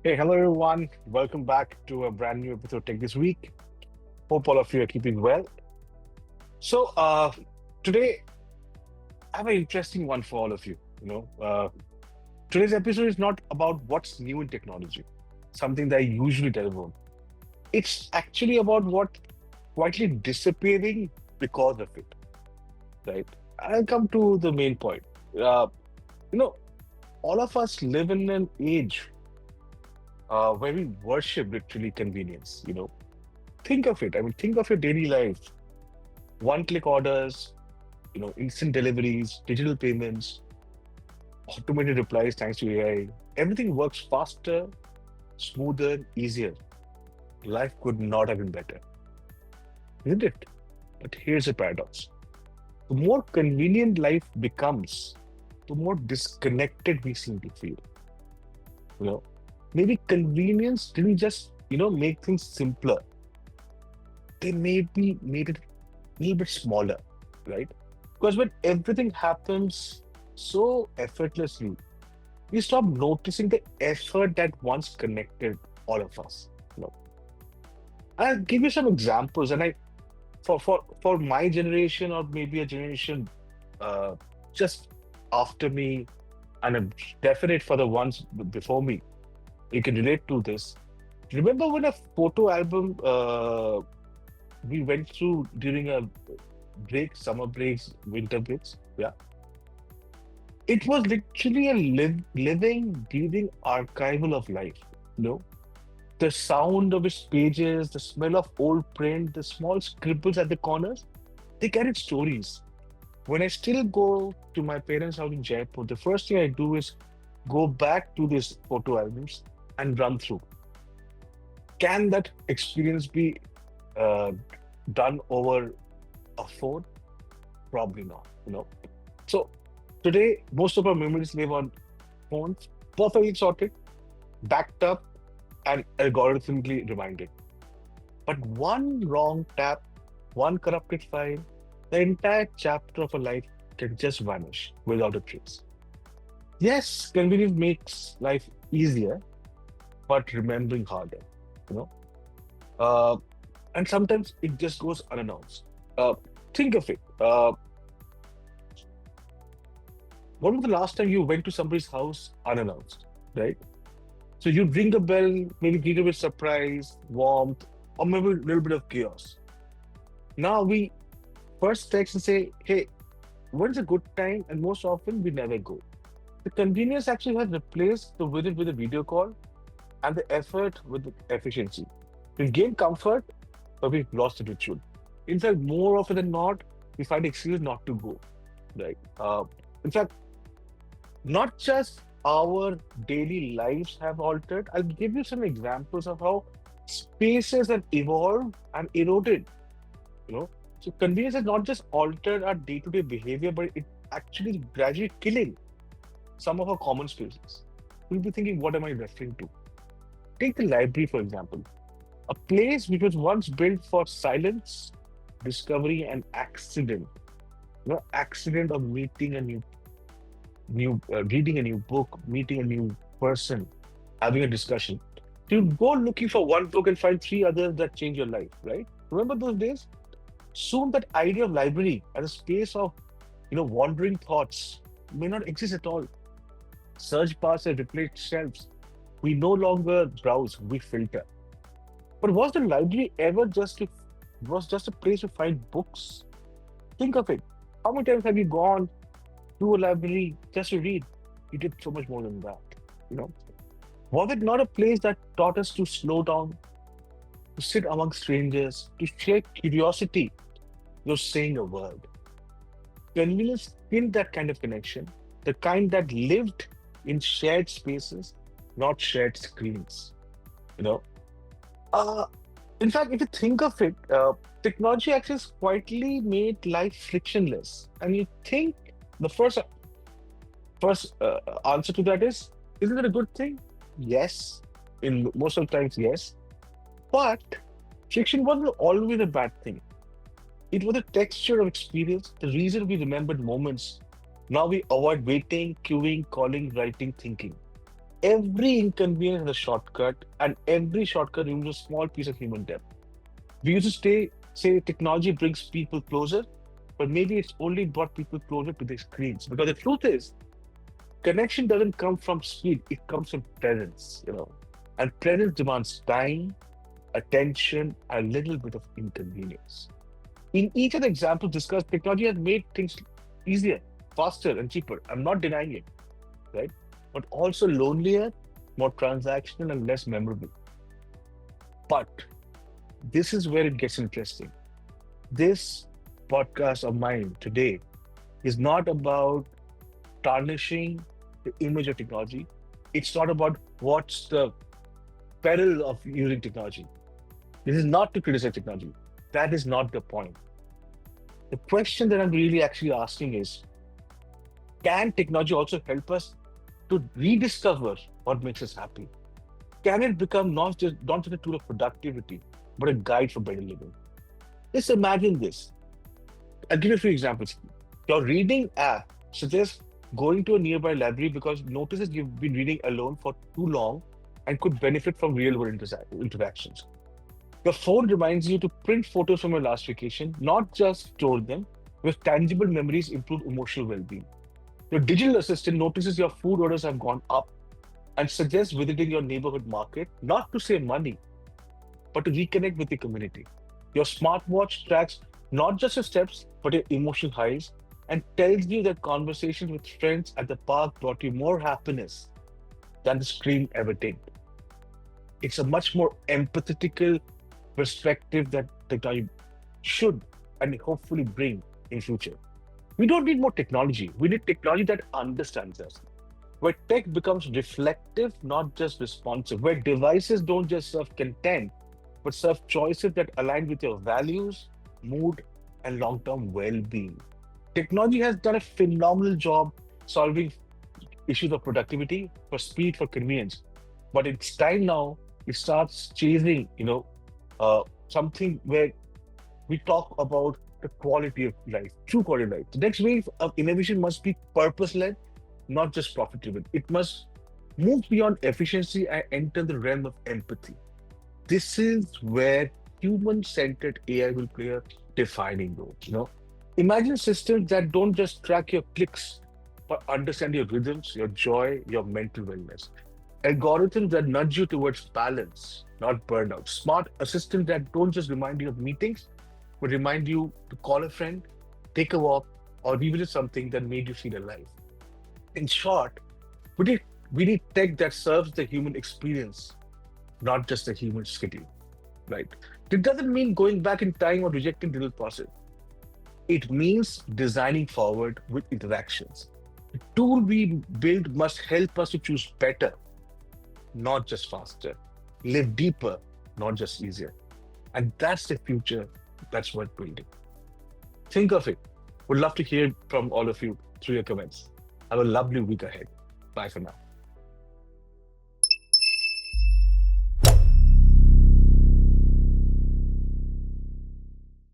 Hey, hello everyone. Welcome back to a brand new episode of Tech This Week. Hope all of you are keeping well. So, today I have an interesting one for all of you. Today's episode is not about what's new in technology, something that I usually tell everyone. It's actually about what quietly disappearing because of it, right? I'll come to the main point. Uh, you know, all of us live in an age where we worship literally convenience. Think of it. I mean, think of your daily life. One-click orders, instant deliveries, digital payments, automated replies thanks to AI. Everything works faster, smoother, easier. Life could not have been better, isn't it? But here's a paradox. The more convenient life becomes, the more disconnected we seem to feel. You know, maybe convenience didn't just, make things simpler. They maybe made it a little bit smaller, right? Because when everything happens so effortlessly, we stop noticing the effort that once connected all of us. You know, I'll give you some examples, and for my generation or maybe a generation uh, just after me, and I'm definite for the ones before me, you can relate to this. Remember when a photo album we went through during a break, summer breaks, winter breaks? Yeah, it was literally a living, breathing archival of life. You know, the sound of its pages, the smell of old print, the small scribbles at the corners, they carried stories. When I still go to my parents' house in Jaipur, the first thing I do is go back to these photo albums and run through. Can that experience be uh, done over a phone? Probably not. So today, most of our memories live on phones, perfectly sorted, backed up, and algorithmically reminded. But one wrong tap, one corrupted file, the entire chapter of a life can just vanish without a trace. Yes, convenience makes life easier, but remembering harder, you know. Uh, and sometimes it just goes unannounced. Uh, think of it. When was the last time you went to somebody's house unannounced, right? So you'd ring a bell, maybe greet with surprise, warmth, or maybe a little bit of chaos. Now we first text and say, hey, when's a good time? And most often we never go. The convenience actually has replaced the visit with a video call and the effort with the efficiency. We've gained comfort, but we've lost the ritual. In fact, more often than not, we find excuse not to go. Right. In fact, not just our daily lives have altered. I'll give you some examples of how spaces have evolved and eroded. You know, so convenience has not just altered our day-to-day behavior, but it actually is gradually killing some of our common spaces. You'll be thinking, what am I referring to? Take the library, for example, a place which was once built for silence, discovery, and accident. Accident of meeting a reading a new book, meeting a new person, having a discussion. You go looking for one book and find three others that change your life, right? Remember those days? Soon that idea of library as a space of wandering thoughts may not exist at all. Search bars have replaced shelves. We no longer browse, we filter. But was the library ever was just a place to find books? Think of it. How many times have you gone to a library just to read? You did so much more than that. You know, was it not a place that taught us to slow down, to sit among strangers, to share curiosity, just saying a word? Convenience killed that kind of connection, the kind that lived in shared spaces, not shared screens. You know, uh, in fact, if you think of it, technology actually has quietly made life frictionless. And you think the first answer to that is, isn't it a good thing? Yes, in most of the times, yes. But friction wasn't always a bad thing. It was a texture of experience, the reason we remembered moments. Now we avoid waiting, queuing, calling, writing, thinking. Every inconvenience has a shortcut, and every shortcut removes a small piece of human depth. We used to say technology brings people closer, but maybe it's only brought people closer to their screens. Because the truth is, connection doesn't come from speed, it comes from presence. And presence demands time, attention, and a little bit of inconvenience. In each of the examples discussed, technology has made things easier, faster, and cheaper. I'm not denying it, right? But also lonelier, more transactional, and less memorable. But this is where it gets interesting. This podcast of mine today is not about tarnishing the image of technology. It's not about what's the peril of using technology. This is not to criticize technology. That is not the point. The question that I'm really actually asking is, can technology also help us to rediscover what makes us happy? Can it become not just a tool of productivity, but a guide for better living? Just imagine this. I'll give you a few examples. Your reading app suggests going to a nearby library because it notices you've been reading alone for too long and could benefit from real world interactions. Your phone reminds you to print photos from your last vacation, not just store them, because tangible memories improve emotional well being. Your digital assistant notices your food orders have gone up and suggests visiting your neighborhood market, not to save money, but to reconnect with the community. Your smartwatch tracks not just your steps, but your emotional highs and tells you that conversations with friends at the park brought you more happiness than the screen ever did. It's a much more empathetical perspective that technology should and hopefully bring in future. We don't need more technology. We need technology that understands us, where tech becomes reflective, not just responsive, where devices don't just serve content, but serve choices that align with your values, mood, and long-term well-being. Technology has done a phenomenal job solving issues of productivity, for speed, for convenience. But it's time now it starts chasing, something where we talk about the quality of life, true quality of life. The next wave of innovation must be purpose-led, not just profit-driven. It must move beyond efficiency and enter the realm of empathy. This is where human-centered AI will play a defining role. Imagine systems that don't just track your clicks, but understand your rhythms, your joy, your mental wellness. Algorithms that nudge you towards balance, not burnout. Smart assistants that don't just remind you of meetings, but remind you to call a friend, take a walk, or revisit something that made you feel alive. In short, we need tech that serves the human experience, not just the human schedule, right? It doesn't mean going back in time or rejecting digital process. It means designing forward with interactions. The tool we build must help us to choose better, not just faster, live deeper, not just easier. And that's the future that's worth building. Think of it. Would love to hear from all of you through your comments. Have a lovely week ahead. Bye for now.